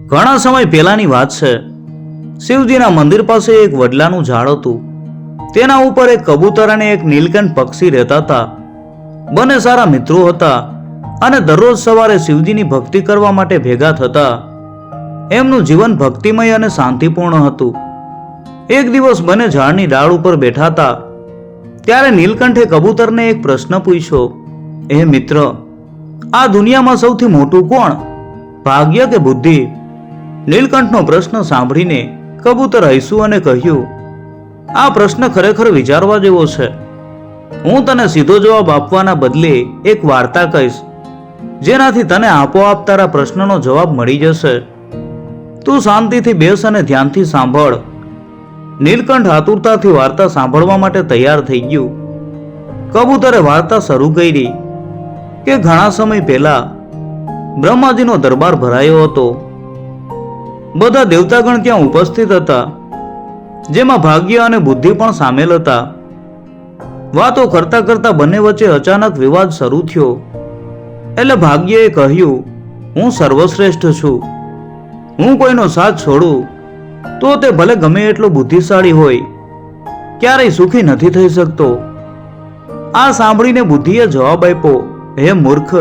ઘણા સમય પહેલાની વાત છે। શિવજીના મંદિર પાસે એક વડલાનું ઝાડ હતું। તેના ઉપર એક કબૂતર અને એક નીલકંઠ પક્ષી રહેતા હતા। બંને સારા મિત્રો હતા અને દરરોજ સવારે શિવજીની ભક્તિ કરવા માટે ભેગા થતા। એમનું જીવન ભક્તિમય અને શાંતિપૂર્ણ હતું। એક દિવસ બંને ઝાડની ડાળ ઉપર બેઠા હતા ત્યારે નીલકંઠે કબૂતરને એક પ્રશ્ન પૂછ્યો, "એ મિત્ર, આ દુનિયામાં સૌથી મોટું કોણ, ભાગ્ય કે બુદ્ધિ?" નીલકંઠનો પ્રશ્ન સાંભળીને કબૂતર હસ્યું અને કહ્યું, "આ પ્રશ્ન ખરેખર વિચારવા જેવો છે। હું તને સીધો જવાબ આપવાના બદલે એક વાર્તા કહીશ, જેનાથી તને આપોઆપ તારા પ્રશ્નનો જવાબ મળી જશે। તું શાંતિથી બેસ અને ધ્યાનથી સાંભળ." નીલકંઠ આતુરતાથી વાર્તા સાંભળવા માટે તૈયાર થઈ ગયું। કબૂતરે વાર્તા શરૂ કરી કે ઘણા સમય પહેલા બ્રહ્માજીનો દરબાર ભરાયો હતો। બધા દેવતાગણ ત્યાં ઉપસ્થિત હતા, જેમાં ભાગ્ય અને બુદ્ધિ પણ સામેલ હતા। વાતો કરતા કરતા બંને વચ્ચે અચાનક વિવાદ શરૂ થયો। એટલે ભાગ્યએ કહ્યું, "હું સર્વશ્રેષ્ઠ છું। હું કોઈનો સાથ છોડું તો તે ભલે ગમે એટલો બુદ્ધિશાળી હોય, ક્યારેય સુખી નથી થઈ શકતો." આ સાંભળીને બુદ્ધિએ જવાબ આપ્યો, "હે મૂર્ખ,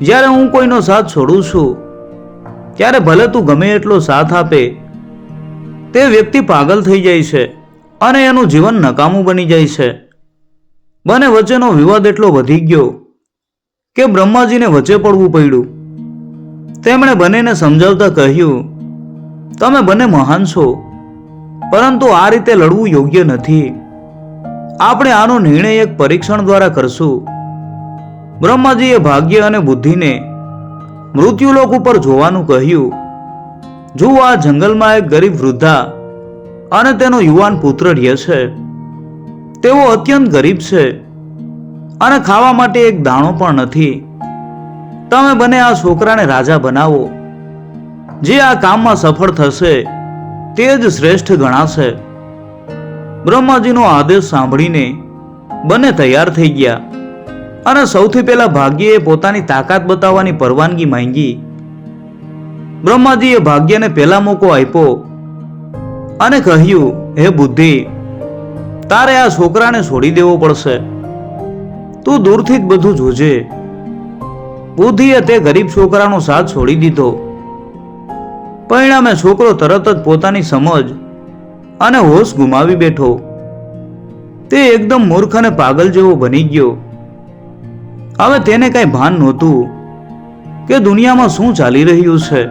જ્યારે હું કોઈનો સાથ છોડું છું ત્યારે ભલે તું ગમે એટલો સાથ આપે, તે વ્યક્તિ પાગલ થઈ જાય છે અને એનું જીવન નકામું બની જાય છે." બંને વચ્ચેનો વિવાદ એટલો વધી ગયો કે બ્રહ્માજીને વચ્ચે પડવું પડ્યું। તેમણે બંનેને સમજાવતા કહ્યું, "તમે બંને મહાન છો, પરંતુ આ રીતે લડવું યોગ્ય નથી। આપણે આનો નિર્ણય એક પરીક્ષણ દ્વારા કરશું." બ્રહ્માજીએ ભાગ્ય અને બુદ્ધિને મૃત્યુલોક ઉપર જોવાનું કહ્યું। જુઓ, આ જંગલમાં એક ગરીબ વૃદ્ધા અને તેનો યુવાન પુત્ર રહે છે। તેઓ અત્યંત ગરીબ છે અને ખાવા માટે એક દાણો પણ નથી। તમે બંને આ છોકરાને રાજા બનાવો। જે આ કામમાં સફળ થશે તે જ શ્રેષ્ઠ ગણાશે। બ્રહ્માજીનો આદેશ સાંભળીને બંને તૈયાર થઈ ગયા અને સૌથી પહેલા ભાગ્યએ પોતાની તાકાત બતાવવાની પરવાનગી માંગી। બ્રહ્માજીએ ભાગ્યને પહેલા મોકો આપ્યો અને કહ્યું, "હે બુદ્ધિ, તારે આ છોકરાને છોડી દેવો પડશે। તું દૂરથી જ બધું જોજે." બુદ્ધિએ તે ગરીબ છોકરાનો સાથ છોડી દીધો। પરિણામે છોકરો તરત જ પોતાની સમજ અને હોશ ગુમાવી બેઠો। તે એકદમ મૂર્ખ અને પાગલ જેવો બની ગયો। હવે તેને કઈ ભાન નહોતું કે દુનિયામાં શું ચાલી રહ્યું છે।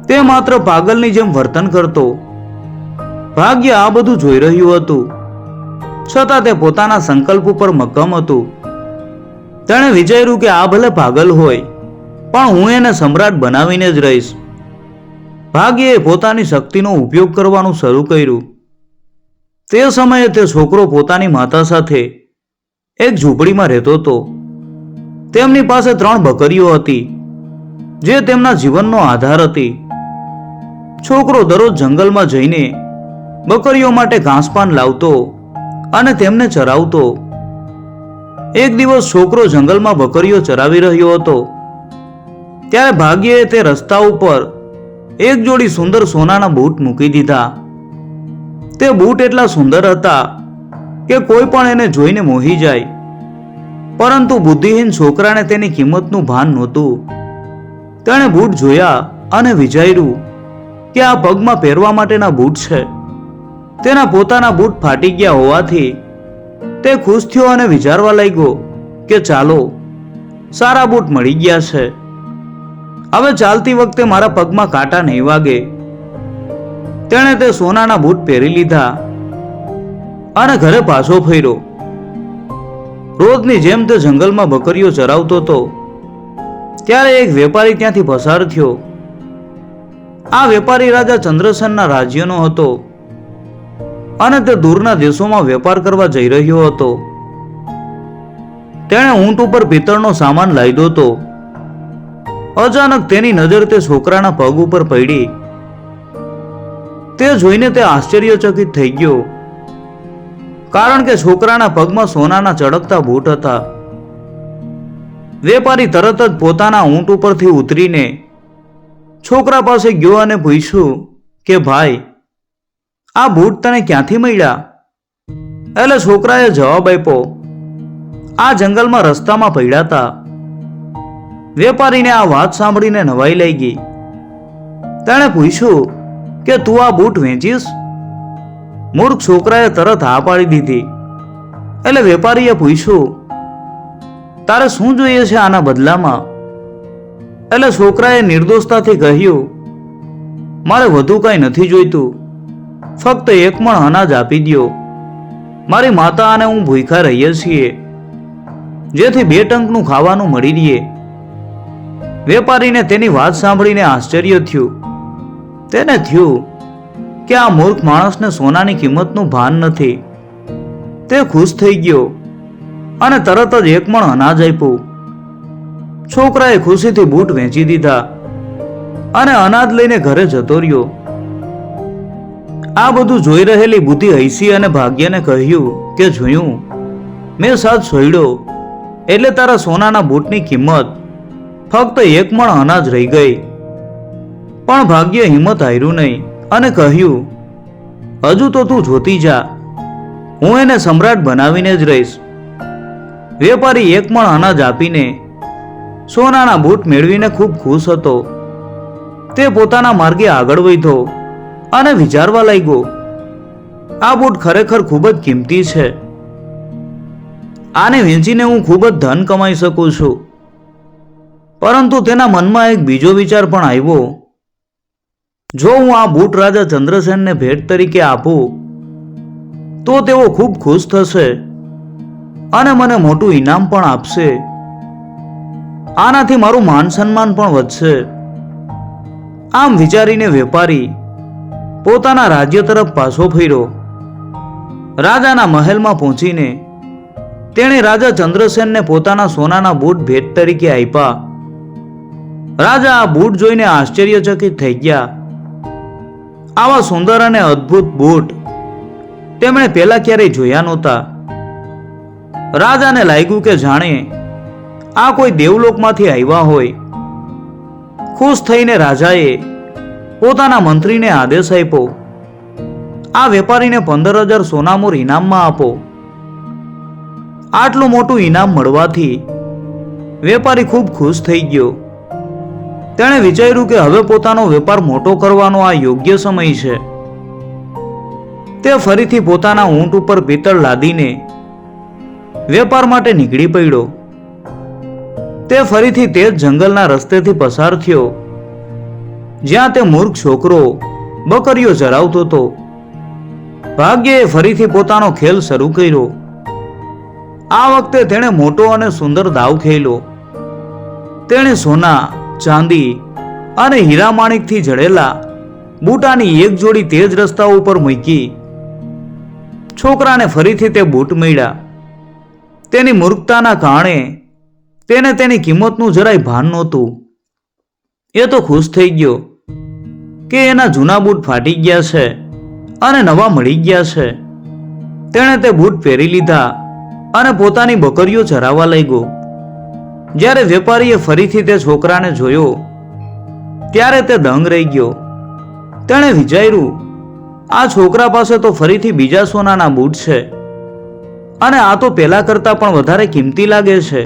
તે માત્ર પાગલની જેમ વર્તન કરતો। ભાગ્ય આ બધું જોઈ રહ્યું હતું, છતાં તે પોતાના સંકલ્પ ઉપર મક્કમ હતું। તેણે વિચાર્યું કે આ ભલે પાગલ હોય, પણ હું એને સમ્રાટ બનાવીને જ રહીશ। ભાગ્યએ પોતાની શક્તિનો ઉપયોગ કરવાનું શરૂ કર્યું। તે સમયે તે છોકરો પોતાની માતા સાથે એક ઝૂંપડીમાં રહેતો હતો। તેમની પાસે 3 બકરીઓ હતી, જે તેમના જીવનનો આધાર હતી। છોકરો દરરોજ જંગલમાં જઈને બકરીઓ માટે ઘાસપાન લાવતો અને તેમને ચરાવતો। એક દિવસ છોકરો જંગલમાં બકરીઓ ચરાવી રહ્યો હતો ત્યારે ભાગ્યએ તે રસ્તા ઉપર એક જોડી સુંદર સોનાના બૂટ મૂકી દીધા। તે બૂટ એટલા સુંદર હતા કે કોઈ પણ એને જોઈને મોહી જાય, પરંતુ બુદ્ધિહીન છોકરાને તેની કિંમતનું ભાન નહોતું। તેણે બૂટ જોયા અને વિચાર્યું કે આ પગમાં પહેરવા માટેના બૂટ છે। તેના પોતાના બૂટ ફાટી ગયા હોવાથી તે ખુશ થયો અને વિચારવા લાગ્યો કે ચાલો, સારા બૂટ મળી ગયા છે, હવે ચાલતી વખતે મારા પગમાં કાંટા નહીં વાગે। તેણે તે સોનાના બૂટ પહેરી લીધા અને ઘરે પાછો ફર્યો। રોજની જેમ તે જંગલમાં બકરીઓ ચરાવતો હતો ત્યારે એક વેપારી ત્યાંથી પસાર થયો। આ વેપારી રાજા ચંદ્રસેનના રાજ્યનો હતો અને તે દૂરના દેશોમાં વેપાર કરવા જઈ રહ્યો હતો। તેણે ઊંટ ઉપર પિત્તળનો સામાન લાદ્યો હતો। અચાનક તેની નજર તે છોકરાના પગ ઉપર પડી। તે જોઈને તે આશ્ચર્યચકિત થઈ ગયો, કારણ કે છોકરાના પગમાં સોનાના ચળકતા બૂટ હતા। વેપારી તરત જ પોતાના ઊંટ ઉપરથી ઉતરીને છોકરા પાસે ગયો અને પૂછ્યું કે ભાઈ, આ બૂટ તને ક્યાંથી મળ્યા? એટલે છોકરાએ જવાબ આપ્યો, આ જંગલમાં રસ્તામાં પડ્યા હતા. વેપારીને આ વાત સાંભળીને નવાઈ લઈ ગઈ. તેણે પૂછ્યું કે તું આ બૂટ વેચીશ? મૂર્ખ છોકરાએ તરત હા પાડી દીધી. એટલે વેપારીએ પૂછ્યું, તારે શું જોઈએ છે આના બદલામાં? એટલે છોકરાએ નિર્દોષતાથી કહ્યું, મારે વધુ કંઈ નથી જોઈતું, ફક્ત એક મણ અનાજ આપી દ્યો. મારી માતા અને હું ભૂખ્યા રહીએ છીએ, જેથી 2 ટંકનું ખાવાનું મળી રહે. વેપારીને તેની વાત સાંભળીને આશ્ચર્ય થયું. તેને થયું કે આ મૂર્ખ માણસને સોનાની કિંમતનું ભાન નથી. તે ખુશ થઈ ગયો અને તરત જ 1 મણ અનાજ આપ્યું. છોકરાએ ખુશીથી બૂટ વેચી દીધા અને અનાજ લઈને ઘરે જતો રહ્યો. આ બધું જોઈ રહેલી બુદ્ધિ હસી અને ભાગ્યને કહ્યું કે જોયું, મેં સાથ છોડ્યો એટલે તારા સોનાના બૂટની કિંમત ફક્ત 1 મણ અનાજ રહી ગઈ. પણ ભાગ્ય હિંમત હાર્યું નહીં અને કહ્યું, હજુ તો તું જોતી જા, હું એને સમ્રાટ બનાવીને જ રહીશ. વેપારી 1 મણ અનાજ આપીને સોનાના બૂટ મેળવીને ખૂબ ખુશ હતો. તે પોતાના માર્ગે આગળ વધ્યો અને વિચારવા લાગ્યો, આ બૂટ ખરેખર ખૂબ જ કિંમતી છે. આને વેચીને હું ખૂબ જ ધન કમાઈ શકું છું. પરંતુ તેના મનમાં એક બીજો વિચાર પણ આવ્યો, જો હું આ બૂટ રાજા ચંદ્રસેનને ભેટ તરીકે આપું તો તેઓ ખૂબ ખુશ થશે અને મને મોટું ઇનામ પણ આપશે. આનાથી મારું માન સન્માન પણ વધશે. આમ વિચારીને વેપારી પોતાના રાજ્ય તરફ પાછો ફર્યો. રાજાના મહેલમાં પહોંચીને તેણે રાજા ચંદ્રસેનને પોતાના સોનાના બૂટ ભેટ તરીકે આપ્યા. રાજા આ બૂટ જોઈને આશ્ચર્યચકિત થઈ ગયા. આવા સુંદર અને અદ્ભુત બૂટ તેમણે પહેલા ક્યારેય જોયા નહોતા. રાજાને લાગ્યું કે જાણે આ કોઈ દેવલોકમાંથી આવ્યા હોય. ખુશ થઈને રાજાએ પોતાના મંત્રીને આદેશ આપ્યો, આ વેપારીને 15,000 સોનામોર ઇનામમાં આપો. આટલું મોટું ઇનામ મળવાથી વેપારી ખૂબ ખુશ થઈ ગયો. તેણે વિચાર્યું કે હવે પોતાનો વેપાર મોટો કરવાનો આ યોગ્ય સમય છે. તે ફરીથી પોતાના ઊંટ ઉપર પિત્તળ લાદીને વેપાર માટે નીકળી પડ્યો. તે ફરીથી તે જ જંગલના રસ્તેથી પસાર થયો જ્યાં તે મૂર્ખ છોકરો બકરીઓ ચરાવતો હતો. ભાગ્યએ ફરીથી પોતાનો ખેલ શરૂ કર્યો. આ વખતે તેણે મોટો અને સુંદર દાવ ખેલ્યો. તેણે સોના, ચાંદી અને હીરા માણિકથી જડેલા બૂટાની એક જોડી તે જ રસ્તા ઉપર મૂકી. છોકરાને ફરીથી તે બૂટ મળ્યા. તેની મૂર્ખતાના કારણે તેને તેની કિંમતનું જરાય ભાન નહોતું. એ તો ખુશ થઈ ગયો કે એના જૂના બૂટ ફાટી ગયા છે અને નવા મળી ગયા છે. તેણે તે બૂટ પહેરી લીધા અને પોતાની બકરીઓ ચરાવવા લાગ્યો. જ્યારે વેપારીએ ફરીથી તે છોકરાને જોયો ત્યારે તે દંગ રહી ગયો. તેણે વિચાર્યું, આ છોકરા પાસે તો ફરીથી બીજા સોનાના બૂટ છે અને આ તો પહેલા કરતા પણ વધારે કિંમતી લાગે છે.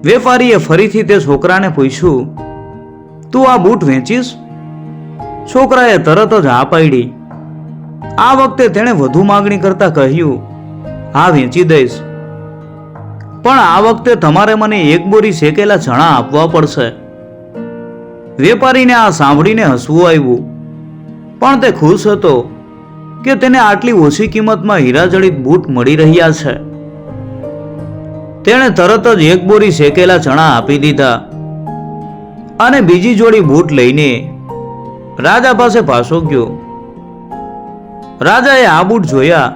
વેપારીએ ફરીથી તે છોકરાને પૂછ્યું, તું આ બૂટ વેચીશ? છોકરાએ તરત જ હા પાડી. આ વખતે તેણે વધુ માંગણી કરતા કહ્યું, હા વેચી દઈશ, પણ આ વખતે તમારે મને 1 બોરી શેકેલા ચણા આપવા પડશે. વેપારીને આ સાંભળીને હસવું આવ્યું, પણ તે ખુશ હતો કે તેને આટલી ઓછી કિંમતમાં હીરાજડિત બૂટ મળી રહ્યા છે. તેણે તરત જ 1 બોરી શેકેલા ચણા આપી દીધા અને બીજી જોડી બૂટ લઈને રાજા પાસે પાછો ગયો. રાજાએ આ બૂટ જોયા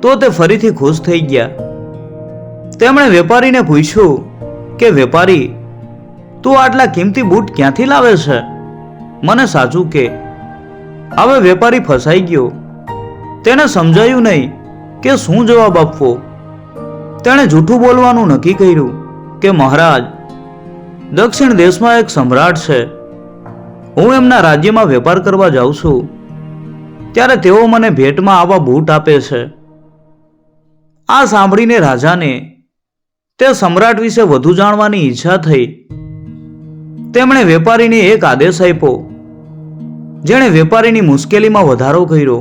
તો તે ફરીથી ખુશ થઈ ગયા. તેમણે વેપારીને પૂછ્યું કે વેપારી, તું આટલા કિંમતી બૂટ ક્યાંથી લાવે છે? મને સાચું કે. હવે વેપારી ફસાઈ ગયો. તેને સમજાયું નહીં કે શું જવાબ આપવો. તેણે જૂઠું બોલવાનું નક્કી કર્યું કે મહારાજ, દક્ષિણ દેશમાં એક સમ્રાટ છે. હું એમના રાજ્યમાં વેપાર કરવા જાઉં છું ત્યારે તેઓ મને ભેટમાં આવા બૂટ આપે છે. આ સાંભળીને રાજાને તે સમ્રાટ વિશે વધુ જાણવાની ઈચ્છા થઈ. તેમણે વેપારીને એક આદેશ આપ્યો, જેણે વેપારીની મુશ્કેલીમાં વધારો કર્યો.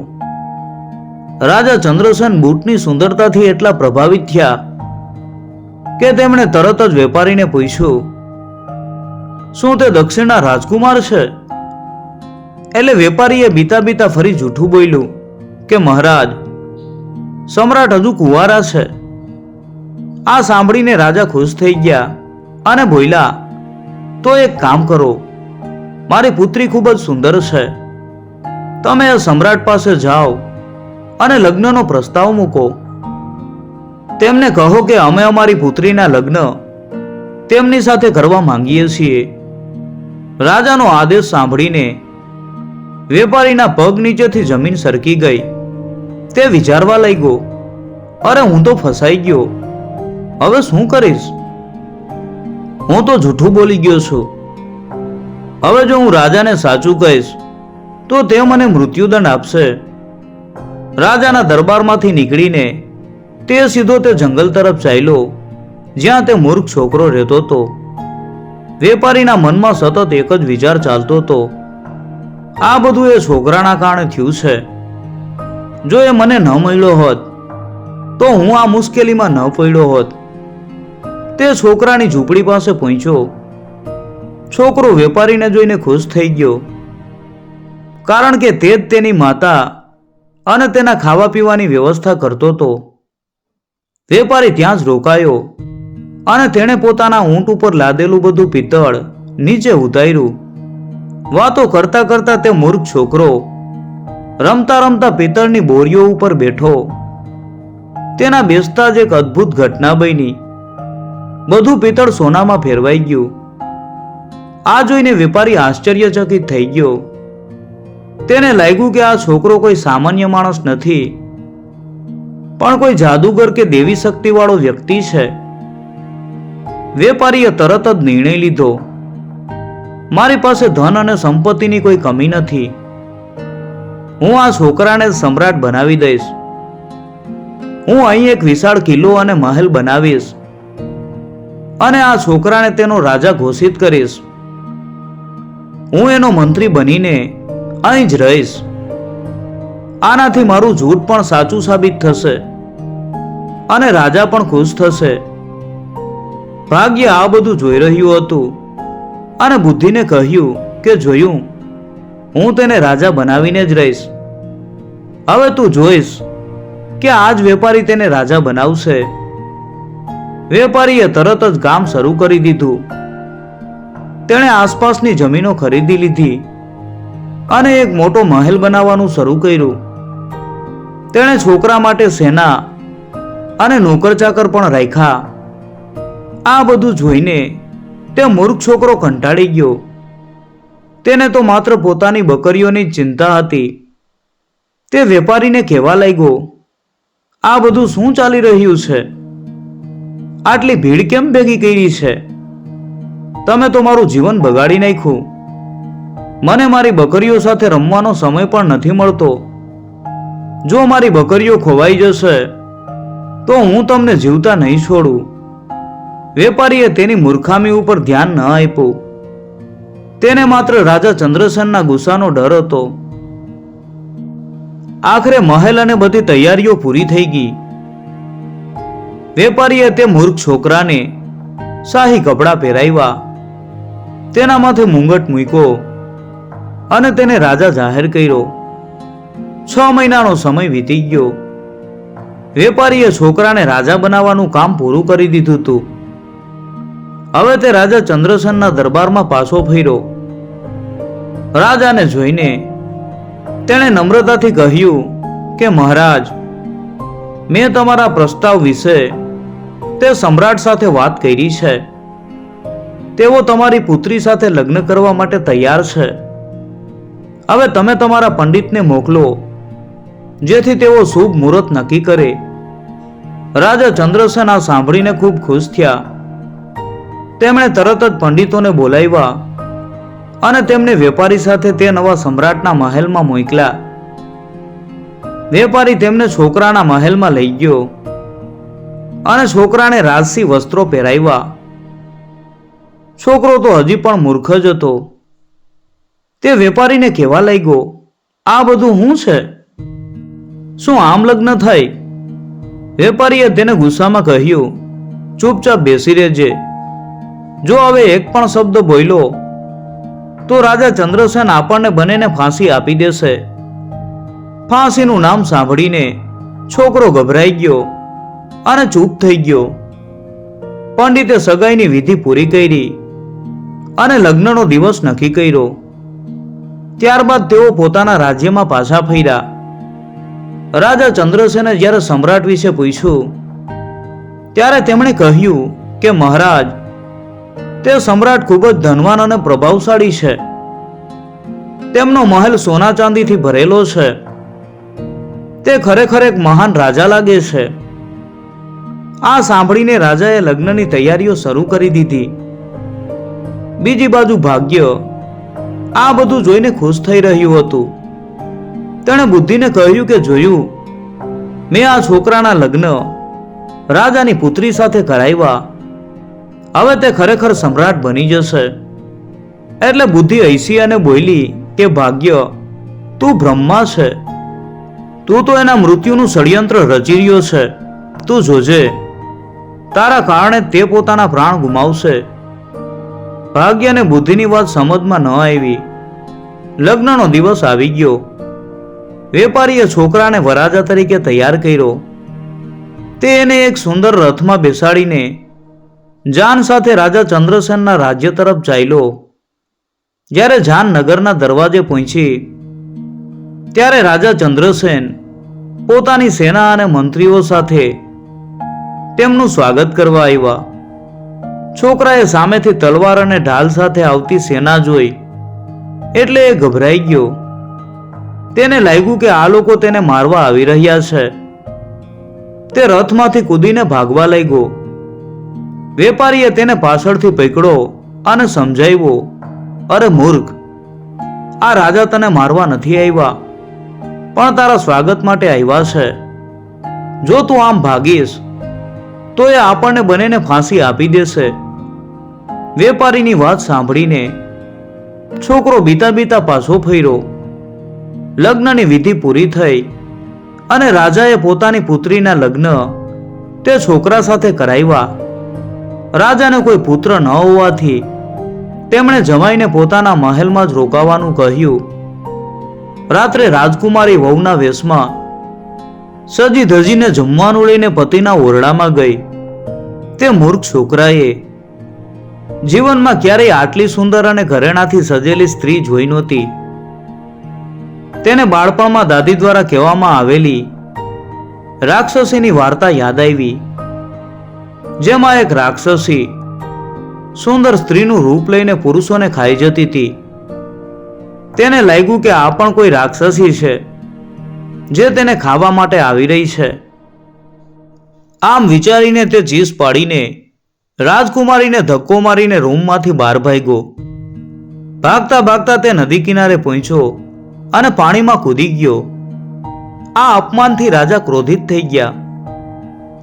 રાજા ચંદ્રસેન બૂટની સુંદરતાથી એટલા પ્રભાવિત થયા કે તેમણે તરત જ વેપારીને પૂછ્યું, શું તે દક્ષિણના રાજકુમાર છે? એટલે વેપારીએ બીતા બીતા ફરી જૂઠું બોલ્યું કે મહારાજ, સમ્રાટ હજુ કુંવારા છે. આ સાંભળીને રાજા ખુશ થઈ ગયા અને બોલ્યા, તો એક કામ કરો, મારી પુત્રી ખૂબ જ સુંદર છે. તમે સમ્રાટ પાસે જાઓ અને લગ્નનો પ્રસ્તાવ મૂકો. તેમને કહો કે અમે અમારી પુત્રીના લગ્ન તેમની સાથે કરવા માંગીએ છીએ. રાજાનો આદેશ સાંભળીને વેપારીના પગ નીચેથી જમીન સરકી ગઈ. તે વિચારવા લાગ્યો, અરે હું તો ફસાઈ ગયો, હવે શું કરીશ? હું તો જૂઠું બોલી ગયો છું. હવે જો હું રાજાને સાચું કહીશ તો તે મને મૃત્યુદંડ આપશે. રાજાના દરબારમાંથી નીકળીને તે સીધો તે જંગલ તરફ ચાલ્યો જ્યાં તે મૂર્ખ છોકરો રહેતો હતો. વેપારીના મનમાં સતત એક જ વિચાર ચાલતો હતો, આ બધું એ છોકરાના કારણે થયું છે. જો એ મને ન મળ્યો હોત તો હું આ મુશ્કેલીમાં ન પડ્યો હોત. તે છોકરાની ઝૂંપડી પાસે પહોંચ્યો. છોકરો વેપારીને જોઈને ખુશ થઈ ગયો, કારણ કે તે જ તેની માતા અને તેના ખાવા પીવાની વ્યવસ્થા કરતો હતો. વેપારી ત્યાં જ રોકાયો અને તેણે પોતાના ઊંટ ઉપર લાદેલું બધું પિત્તળ નીચે ઉતાર્યું. વાતો કરતા કરતા તે મૂર્ખ છોકરો રમતા રમતા પિત્તળની બોરીઓ ઉપર બેઠો. તેના બેસતા જ એક અદ્ભુત ઘટના બની. બધું પિત્તળ સોનામાં ફેરવાઈ ગયું. આ જોઈને વેપારી આશ્ચર્યચકિત થઈ ગયો. તેને લાગ્યું કે આ છોકરો કોઈ સામાન્ય માણસ નથી, પણ કોઈ જાદુગર કે દેવી શક્તિવાળો વ્યક્તિ છે. વેપારીએ તરત જ નિર્ણય લીધો, મારી પાસે ધન અને સંપત્તિની કોઈ કમી નથી. હું આ છોકરાને સમ્રાટ બનાવી દઈશ. હું અહીં એક વિશાળ કિલ્લો અને મહેલ બનાવીશ અને આ છોકરાને તેનો રાજા ઘોષિત કરીશ. હું એનો મંત્રી બનીને અહીં જ રહીશ. આનાથી મારું જૂઠ પણ સાચું સાબિત થશે અને રાજા પણ ખુશ થશે. ભાગ્ય આ બધું જોઈ રહ્યું હતું અને બુદ્ધિને કહ્યું કે જોયું, હું તેને રાજા બનાવીને જ રહીશ. હવે તું જોઈશ કે આજ વેપારી તેને રાજા બનાવશે. વેપારીએ તરત જ કામ શરૂ કરી દીધું. તેણે આસપાસની જમીનો ખરીદી લીધી અને એક મોટો મહેલ બનાવવાનું શરૂ કર્યું. તેણે છોકરા માટે સેના અને નોકર ચાકર પણ રાખ્યા. આ બધું જોઈને તે મૂર્ખ છોકરો કંટાળી ગયો. તેને તો માત્ર પોતાની બકરીઓની જ ચિંતા હતી. તે વેપારીને કહેવા લાગ્યો, આ બધું શું ચાલી રહ્યું છે? આટલી ભીડ કેમ ભેગી કરી છે? તમે તો મારું જીવન બગાડી નાખ્યું. મને મારી બકરીઓ સાથે રમવાનો સમય પણ નથી મળતો. જો મારી બકરીઓ ખોવાઈ જશે તો હું તમને જીવતા નહીં છોડું. વેપારીએ તેની મૂર્ખામી ઉપર ધ્યાન ન આપ્યું. તેને માત્ર રાજા ચંદ્રસેનના ગુસ્સાનો ડર હતો. આખરે મહેલ અને બધી તૈયારીઓ પૂરી થઈ ગઈ. વેપારીએ તે મૂર્ખ છોકરાને શાહી કપડાં પહેરાવ્યા, તેના માથે મુંગટ મૂક્યો અને તેને રાજા જાહેર કર્યો. 6 મહિનાનો સમય વીતી ગયો. વેપારીએ છોકરાને રાજા બનાવવાનું કામ પૂરું કરી દીધું હતું. હવે તે રાજા ચંદ્રસેનના દરબારમાં પાછો ફર્યો. રાજાને જોઈને તેણે નમ્રતાથી કહ્યું કે મહારાજ, મેં તમારા પ્રસ્તાવ વિશે તે સમ્રાટ સાથે વાત કરી છે. તેઓ તમારી પુત્રી સાથે લગ્ન કરવા માટે તૈયાર છે. હવે તમે તમારા પંડિતને મોકલો જેથી તેઓ શુભ મુહૂર્ત નક્કી કરે. રાજા ચંદ્રસેન આ સાંભળીને ખૂબ ખુશ થયા. તેમણે તરત જ પંડિતોને બોલાવ્યા અને તેમને વેપારી સાથે તે નવા સમ્રાટના મહેલમાં મોકલ્યા. વેપારી તેમને છોકરાના મહેલમાં લઈ ગયો અને છોકરાને રાજસી વસ્ત્રો પહેરાવ્યા. છોકરો તો હજી પણ મૂર્ખ જ હતો. તે વેપારીને કહેવા લાગ્યો, આ બધું શું છે? શું આમ લગ્ન થાય? વેપારીએ તેને ગુસ્સામાં કહ્યું, ચૂપચાપ બેસી રહેજે. જો હવે એક પણ શબ્દ બોલ્યો તો રાજા ચંદ્રસેન આપણને બંનેને ફાંસી આપી દેશે. ફાંસીનું નામ સાંભળીને છોકરો ગભરાઈ ગયો અને ચૂપ થઈ ગયો. પંડિતે સગાઈની વિધિ પૂરી કરી અને લગ્નનો દિવસ નક્કી કર્યો. ત્યારબાદ તેઓ પોતાના રાજ્યમાં પાછા ફર્યા. રાજા ચંદ્રસેને જ્યારે સમ્રાટ વિશે પૂછ્યું ત્યારે તેમણે કહ્યું કે મહારાજ, તે સમ્રાટ ખૂબ જ ધનવાન અને પ્રભાવશાળી છે. તેમનો મહેલ સોના ચાંદીથી ભરેલો છે. તે ખરેખર એક મહાન રાજા લાગે છે. આ સાંભળીને રાજાએ લગ્નની તૈયારીઓ શરૂ કરી દીધી. બીજી બાજુ ભાગ્ય આ બધું જોઈને ખુશ થઈ રહ્યું હતું. તેણે બુદ્ધિને કહ્યું કે જોયું, મેં આ છોકરાના લગ્ન રાજાની પુત્રી સાથે કરાવ્યા. હવે તે ખરેખર સમ્રાટ બની જશે. એટલે બુદ્ધિ હસી અને બોલી કે ભાગ્ય, તું બ્રહ્મા છે. તું તો એના મૃત્યુનું ષડયંત્ર રચી રહ્યો છે. તું જોજે, તારા કારણે તે પોતાના પ્રાણ ગુમાવશે. ભાગ્યને બુદ્ધિની વાત સમજમાં ન આવી. લગ્નનો દિવસ આવી ગયો. વેપારીએ છોકરાને વરાજા તરીકે તૈયાર કર્યો. તે એને એક સુંદર રથમાં બેસાડીને જાન સાથે રાજા ચંદ્રસેનના રાજ્ય તરફ ચાલ્યો. જ્યારે જાન નગરના દરવાજે પહોંચી ત્યારે રાજા ચંદ્રસેન પોતાની સેના અને મંત્રીઓ સાથે તેમનું સ્વાગત કરવા આવ્યા. છોકરાએ સામેથી તલવાર અને ઢાલ સાથે આવતી સેના જોઈ એટલે એ ગભરાઈ ગયો. તેને લાગ્યું કે આ લોકો તેને મારવા આવી રહ્યા છે. તે રથમાંથી કૂદીને ભાગવા લાગ્યો. વેપારીએ તેને પાછળથી પકડ્યો અને સમજાવ્યો, અરે મૂર્ખ, આ રાજા તને મારવા નથી આવ્યા, પણ તારા સ્વાગત માટે આવ્યા છે. જો તું આમ ભાગીશ તો એ આપણને બંનેને ફાંસી આપી દેશે. વેપારીની વાત સાંભળીને છોકરો બીતા બીતા પાછો ફર્યો. લગ્નની વિધિ પૂરી થઈ અને રાજાએ પોતાની પુત્રીના લગ્ન તે છોકરા સાથે કરાવ્યા. રાજાને કોઈ પુત્ર ન હોવાથી તેમણે જમાઈને પોતાના મહેલમાં જ રોકાવાનું કહ્યું. રાત્રે રાજકુમારી વહુના વેશમાં સજી ધજીને જમવાનું લઈને પતિના ઓરડામાં ગઈ. તે મૂર્ખ છોકરાએ જીવનમાં ક્યારેય આટલી સુંદર અને ઘરેણાથી સજેલી સ્ત્રી જોઈ નહોતી. તેને બાળપણમાં દાદી દ્વારા કહેવામાં આવેલી રાક્ષસીની વાર્તા યાદ આવી, જેમાં એક રાક્ષસી સુંદર સ્ત્રીનું રૂપ લઈને પુરુષોને ખાઈ જતી હતી. તેને લાગ્યું કે આ પણ કોઈ રાક્ષસી છે જે તેને ખાવા માટે આવી રહી છે. આમ વિચારીને તે ચીસ પાડીને રાજકુમારીને ધક્કો મારીને રૂમમાંથી બહાર ભાગ્યો. ભાગતા ભાગતા તે નદી કિનારે પહોંચ્યો અને પાણીમાં કૂદી ગયો. આ અપમાનથી રાજા ક્રોધિત થઈ ગયા.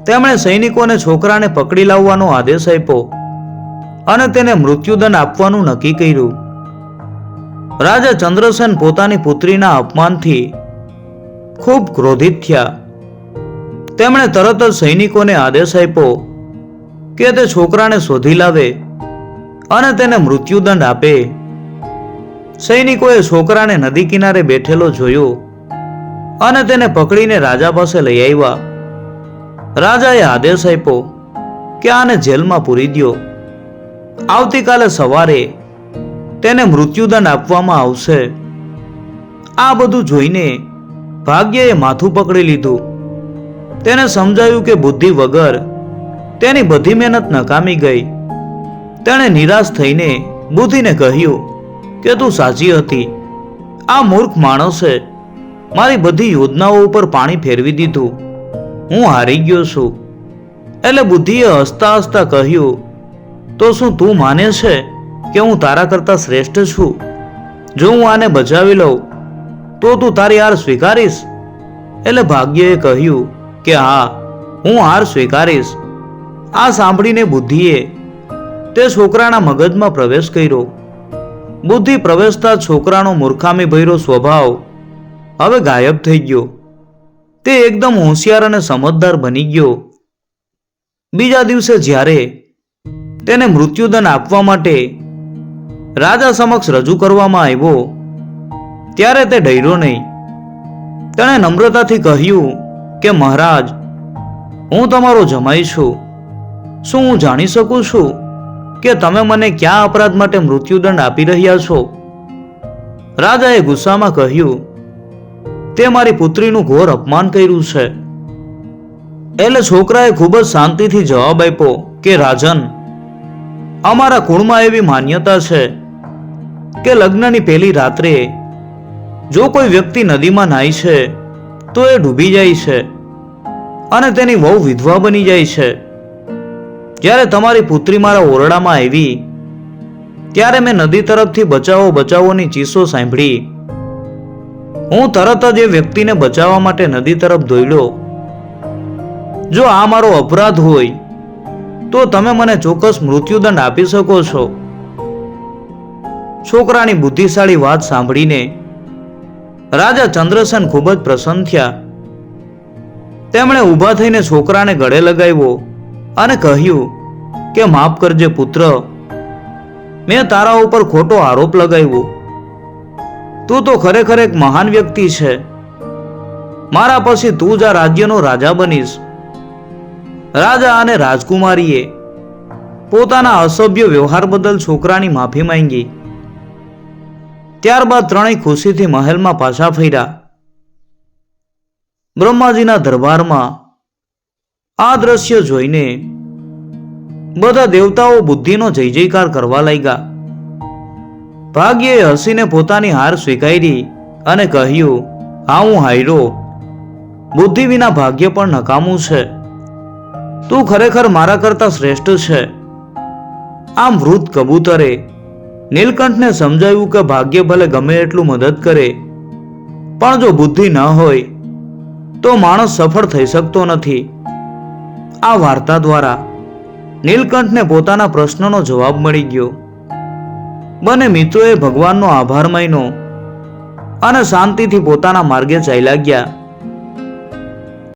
તેમણે સૈનિકોને છોકરાને પકડી લાવવાનો આદેશ આપ્યો અને તેને મૃત્યુદંડ આપવાનું નક્કી કર્યું. રાજા ચંદ્રસેન પોતાની પુત્રીના અપમાનથી ખૂબ ક્રોધિત થયા. તેમણે તરત જ સૈનિકોને આદેશ આપ્યો કે તે છોકરાને શોધી લાવે અને તેને મૃત્યુદંડ આપે. સૈનિકોએ છોકરાને નદી કિનારે બેઠેલો જોયો અને તેને પકડીને રાજા પાસે લઈ આવ્યા. રાજાએ આદેશ આપ્યો કે આને જેલમાં પૂરી દો. આવતીકાલે સવારે તેને મૃત્યુદંડ આપવામાં આવશે. આ બધું જોઈને ભાગ્યએ માથું પકડી લીધું. તેને સમજાયું કે બુદ્ધિ વગર તેની બધી મહેનત નકામી ગઈ. તેણે નિરાશ થઈને બુદ્ધિને કહ્યું કે તું સાચી હતી. આ મૂર્ખ માણસે મારી બધી યોજનાઓ ઉપર પાણી ફેરવી દીધું. હું હારી ગયો છું. એટલે બુદ્ધિએ હસતા હસતા કહ્યું, તો શું તું માને છે કે હું તારા કરતા શ્રેષ્ઠ છું? જો હું આને બચાવી લઉં તો તું તારી હાર સ્વીકારીશ? એટલે ભાગ્યએ કહ્યું કે હા, હું હાર સ્વીકારીશ. આ સાંભળીને બુદ્ધિએ તે છોકરાના મગજમાં પ્રવેશ કર્યો. બુદ્ધિ પ્રવેશતા છોકરાનો મૂર્ખામી ભર્યો સ્વભાવ હવે ગાયબ થઈ ગયો. તે એકદમ હોશિયાર અને સમજદાર બની ગયો. બીજા દિવસે જ્યારે તેને મૃત્યુદંડ આપવા માટે રાજા સમક્ષ રજૂ કરવામાં આવ્યો ત્યારે તે ડર્યો નહીં. તેણે નમ્રતાથી કહ્યું કે મહારાજ, હું તમારો જમાઈ છું. શું હું જાણી શકું છું કે તમે મને કયા અપરાધ માટે મૃત્યુદંડ આપી રહ્યા છો? રાજાએ ગુસ્સામાં કહ્યું, તે મારી પુત્રીનું ઘોર અપમાન કર્યું છે. એટલે છોકરાએ ખૂબ જ શાંતિથી જવાબ આપ્યો કે રાજન, અમારા કુળમાં એવી માન્યતા છે કે લગ્નની પહેલી રાત્રે જો કોઈ વ્યક્તિ નદીમાં નાય છે તો એ ડૂબી જાય છે અને તેની વહુ વિધવા બની જાય છે. જ્યારે તમારી પુત્રી મારા ઓરડામાં આવી ત્યારે મેં નદી તરફથી બચાવો બચાવોની ચીસો સાંભળી. હું તરત જ એ વ્યક્તિને બચાવવા માટે નદી તરફ દોડ્યો. જો આ મારો અપરાધ હોય તો તમે મને ચોક્કસ મૃત્યુદંડ આપી શકો છો. છોકરાની બુદ્ધિશાળી વાત સાંભળીને રાજા ચંદ્રસેન ખૂબ જ પ્રસન્ન થયા. તેમણે ઊભા થઈને છોકરાને ગળે લગાવ્યો અને કહ્યું કે માફ કરજે પુત્ર, મેં તારા ઉપર ખોટો આરોપ લગાવ્યો. તું તો ખરેખર એક મહાન વ્યક્તિ છે. મારા પછી તું જ આ રાજ્યનો રાજા બનીશ. રાજા અને રાજકુમારીએ પોતાના અસભ્ય વ્યવહાર બદલ છોકરાની માફી માંગી. ત્યારબાદ ત્રણેય ખુશીથી મહેલમાં પાછા ફર્યા. બ્રહ્માજીના દરબારમાં આ દ્રશ્ય જોઈને બધા દેવતાઓ બુદ્ધિનો જય જયકાર કરવા લાગ્યા. ભાગ્યએ હસીને પોતાની હાર સ્વીકારી અને કહ્યું, હા, હું હાર્યો. બુદ્ધિ વિના ભાગ્ય પણ નકામું છે. તું ખરેખર મારા કરતા શ્રેષ્ઠ છે. આમ વૃદ્ધ કબૂતરે નીલકંઠને સમજાવ્યું કે ભાગ્ય ભલે ગમે એટલું મદદ કરે, પણ જો બુદ્ધિ ન હોય તો માણસ સફળ થઈ શકતો નથી. આ વાર્તા દ્વારા નીલકંઠને પોતાના પ્રશ્નનો જવાબ મળી ગયો. બંને મિત્રોએ ભગવાનનો આભાર માન્યો અને શાંતિથી પોતાના માર્ગે ચાલ્યા ગયા.